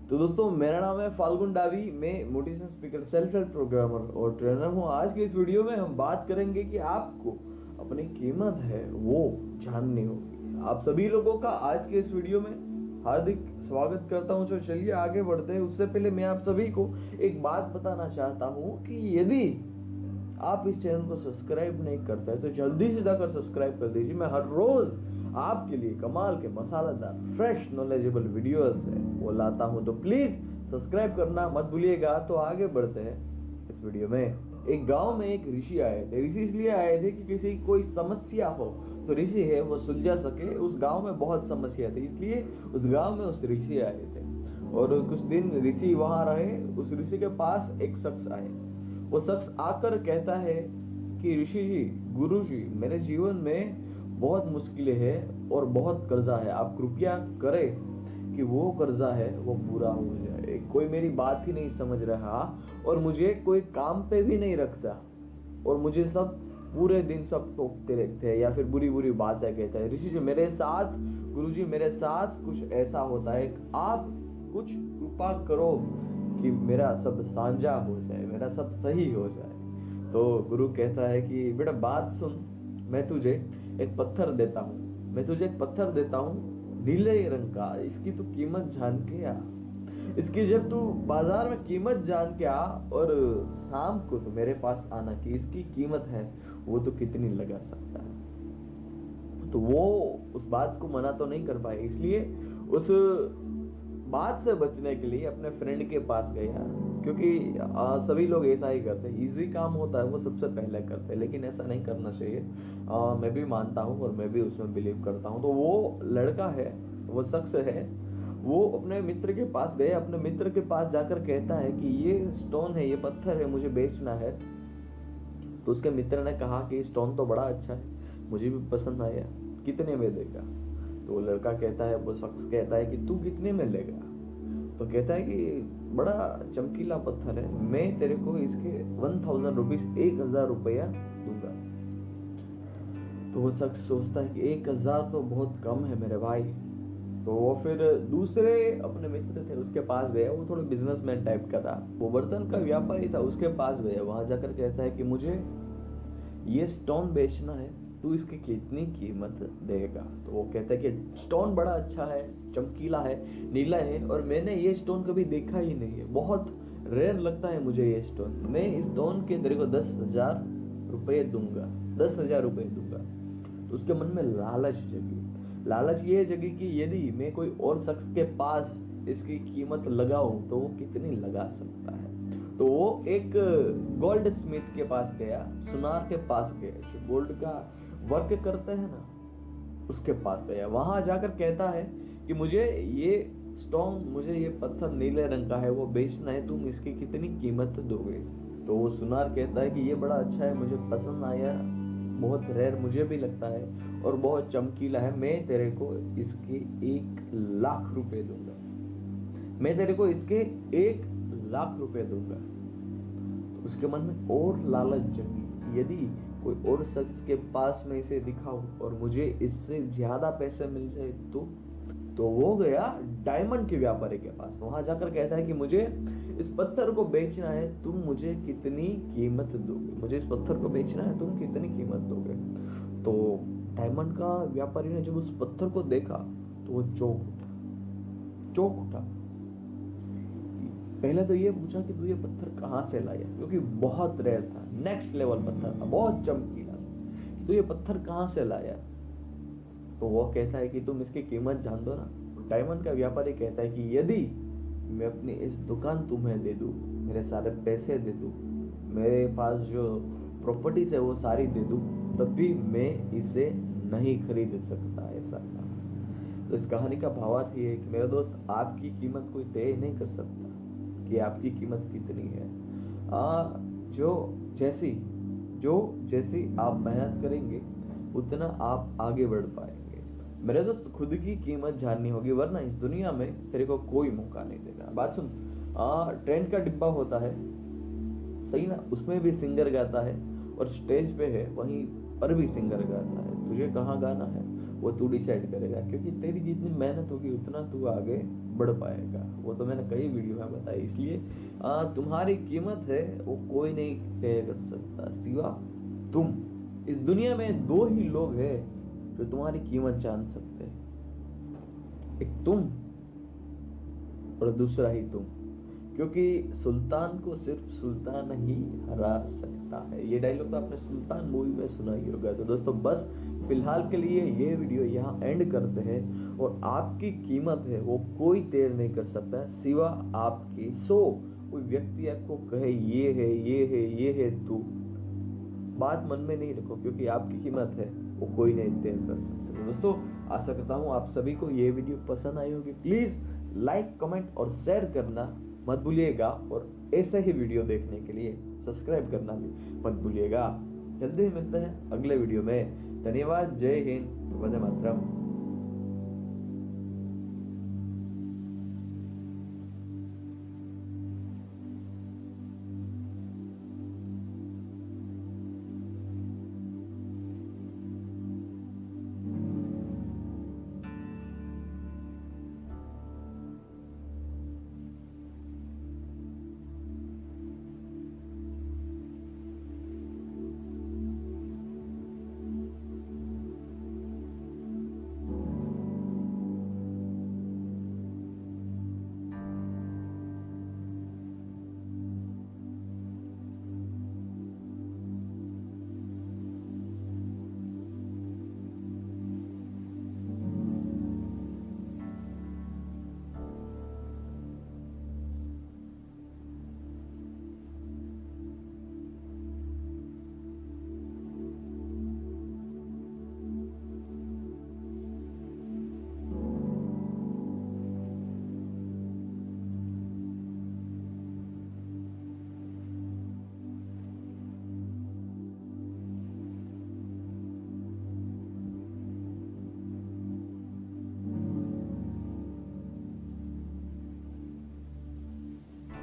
तो दोस्तों, मेरा नाम है फाल्गुन डावी। मैं motivation speaker, self help programmer और ट्रेनर हूं। आज के इस वीडियो में हम बात करेंगे कि आपको अपनी कीमत है वो जाननी होगी। आप सभी लोगों का आज के इस वीडियो में हार्दिक स्वागत करता हूं। तो चलिए आगे बढ़ते हैं। उससे पहले मैं आप सभी को एक बात बताना चाहता हूं कि यदि आप इस चैनल को सब्सक्राइब नहीं करते हैं तो जल्दी से जाकर सब्सक्राइब कर दीजिए। मैं हर रोज आपके लिए कमाल के मसालेदार फ्रेश नॉलेजेबल वीडियोस है वो लाता हूं, तो प्लीज सब्सक्राइब करना मत भूलिएगा। तो आगे बढ़ते हैं इस वीडियो में। एक गांव में एक ऋषि आए थे। ऋषि इसलिए आए थे कि किसी कोई समस्या हो तो ऋषि है वो सुलझा सके। उस गांव में बहुत समस्या थी, इसलिए उस गांव में उस ऋषि आए थे। और कुछ दिन ऋषि वहां रहे। उस ऋषि के पास एक शख्स आए। वो शख्स आकर कहता है कि ऋषि जी, गुरु जी, मेरे जीवन में बहुत मुश्किलें हैं और बहुत कर्जा है। आप कृपया करें कि वो कर्जा है वो पूरा हो जाए। कोई मेरी बात ही नहीं समझ रहा और मुझे कोई काम पे भी नहीं रखता और मुझे सब पूरे दिन सब टोकते रहते हैं या फिर बुरी बुरी बातें कहते हैं। ऋषि जी, मेरे साथ, गुरु जी, मेरे साथ कुछ ऐसा होता है, आप कुछ कृपा करो कि मेरा सब साझा हो जाए, मेरा सब सही हो जाए। तो गुरु कहता है कि बेटा बात सुन, मैं तुझे एक पत्थर देता हूँ, मैं तुझे एक पत्थर देता हूँ नीले रंग का। इसकी तू कीमत जान के आ। इसकी जब तू बाजार में कीमत जान के आ और शाम को तो मेरे पास आना कि इसकी कीमत है वो तो कितनी लगा सकता है। तो वो उस बात को मना तो नहीं कर पाए, इसलिए उस बात से बचने के लिए अपने फ्रेंड के पास गया। क्योंकि सभी लोग ऐसा ही करते हैं, इजी काम होता है वो सबसे पहले करते हैं, लेकिन ऐसा नहीं करना चाहिए। मैं भी मानता हूँ और मैं भी उसमें बिलीव करता हूँ। तो वो लड़का है, वो शख्स है, वो अपने मित्र के पास गया। अपने मित्र के पास जाकर कहता है कि ये स्टोन है, ये पत्थर है, मुझे बेचना है। तो उसके मित्र ने कहा कि स्टोन तो बड़ा अच्छा है, मुझे भी पसंद आया, कितने में देगा? तो वो लड़का कहता है, वो शख्स कहता है कि तू कितने में लेगा? तो कहता है कि बड़ा चमकीला पत्थर है, मैं तेरे को इसके 1000 रुपीज, 1000 रुपया दूंगा। तो वो शख्स सोचता है कि 1000 तो बहुत कम है मेरे भाई। तो वो फिर दूसरे अपने मित्र थे उसके पास गया। वो थोड़ा बिजनेसमैन टाइप का था, वो बर्तन का व्यापारी था। उसके पास गया, वहां जाकर कहता है कि मुझे ये स्टोन बेचना है, तू इसकी कितनी कीमत देगा? तो वो कहता है कि स्टोन बड़ा अच्छा है, चमकीला है, नीला है और मैंने ये स्टोन कभी देखा ही नहीं है, बहुत रेयर लगता है मुझे ये स्टोन। मैं इस स्टोन के तेरे को 10,000 रुपये दूंगा, 10,000 रुपये दूंगा। तो उसके मन में लालच जगी। लालच ये जगी कि यदि मैं कोई और शख्स के पास इसकी कीमत लगाऊं तो वो कितनी लगा सकता है। तो वो एक गोल्ड स्मिथ के पास गया, सुनार के पास गया, जो गोल्ड का वर्क करते हैं ना, उसके पास गया। वहां जाकर कहता है कि मुझे ये स्टोन, मुझे ये पत्थर नीले रंग का है, वो बेचना है, तुम इसकी कितनी कीमत दोगे? तो वो सुनार कहता है कि ये बड़ा अच्छा है, मुझे पसंद आया, बहुत रेयर मुझे भी लगता है और बहुत चमकीला है, मैं तेरे को इसके 1,00,000 रुपए दूंगा, मैं तेरे को इसके 1,00,000 रुपए दूंगा। तो उसके मन में और लालच जगी, यदि कोई और शख्स के पास में इसे दिखाऊं और मुझे इससे ज्यादा पैसे मिल जाए तो वो गया डायमंड के व्यापारी के पास। वहां जाकर कहता है कि मुझे इस पत्थर को बेचना है, तुम मुझे कितनी कीमत दोगे? मुझे इस पत्थर को बेचना है, तुम कितनी कीमत दोगे? तो डायमंड का व्यापारी ने जब उस पत्थर को देखा तो वो चौंक उठा, चौंक उठा। पहले तो ये पूछा कि तू ये पत्थर कहाँ से लाया, क्योंकि बहुत रेयर था, नेक्स्ट लेवल पत्थर था, बहुत चमकीला था। तो ये पत्थर कहाँ से लाया? तो वो कहता है कि तुम इसकी कीमत जान दो ना। डायमंड का व्यापारी कहता है कि यदि मैं अपनी इस दुकान तुम्हें दे दूं, मेरे सारे पैसे दे दूं, मेरे पास जो प्रॉपर्टीज है वो सारी दे दूं, तब भी मैं इसे नहीं खरीद सकता, ऐसा कहा। तो इस कहानी का भावार्थ ये है कि मेरे दोस्त, आपकी कीमत कोई तय नहीं कर सकता कि आपकी कीमत कितनी है। जो जैसी जो जैसी आप मेहनत करेंगे उतना आप आगे बढ़ पाएंगे। मेरे दोस्त, खुद की कीमत जाननी होगी, वरना इस दुनिया में तेरे को कोई मौका नहीं देगा। बात सुन, ट्रेन का डिब्बा होता है, सही ना, उसमें भी सिंगर गाता है और स्टेज पे है वहीं पर भी सिंगर गाता है। तुझे कहाँ गाना है? वो तू डिसाइड करेगा, क्योंकि तेरी जितनी मेहनत होगी उतना तू आगे बढ़ पाएगा। वो तो मैंने कई वीडियो में बताई। इसलिए तुम्हारी कीमत है वो कोई नहीं तय कर सकता सिवा तुम। इस दुनिया में दो ही लोग हैं जो तुम्हारी कीमत जान सकते हैं, एक तुम और दूसरा ही तुम, क्योंकि सुल्तान को सिर्फ सुल्तान ही हरा सकता है। ये डायलॉग तो आपने सुल्तान मूवी में सुना ही होगा। तो दोस्तों बस फिलहाल के लिए ये वीडियो यहाँ एंड करते हैं, और आपकी कीमत है वो कोई तय नहीं कर सकता सिवा आपकी। कोई व्यक्ति आपको कहे ये है ये है ये है, तू बात मन में नहीं रखो, क्योंकि आपकी कीमत है वो कोई नहीं तय कर सकता। तो दोस्तों आशा करता हूँ आप सभी को ये वीडियो पसंद आई होगी। प्लीज लाइक कमेंट और शेयर करना मत भूलिएगा, और ऐसे ही वीडियो देखने के लिए सब्सक्राइब करना भी मत भूलिएगा। जल्दी मिलते हैं अगले वीडियो में। धन्यवाद। जय हिंद, वंदे मातरम।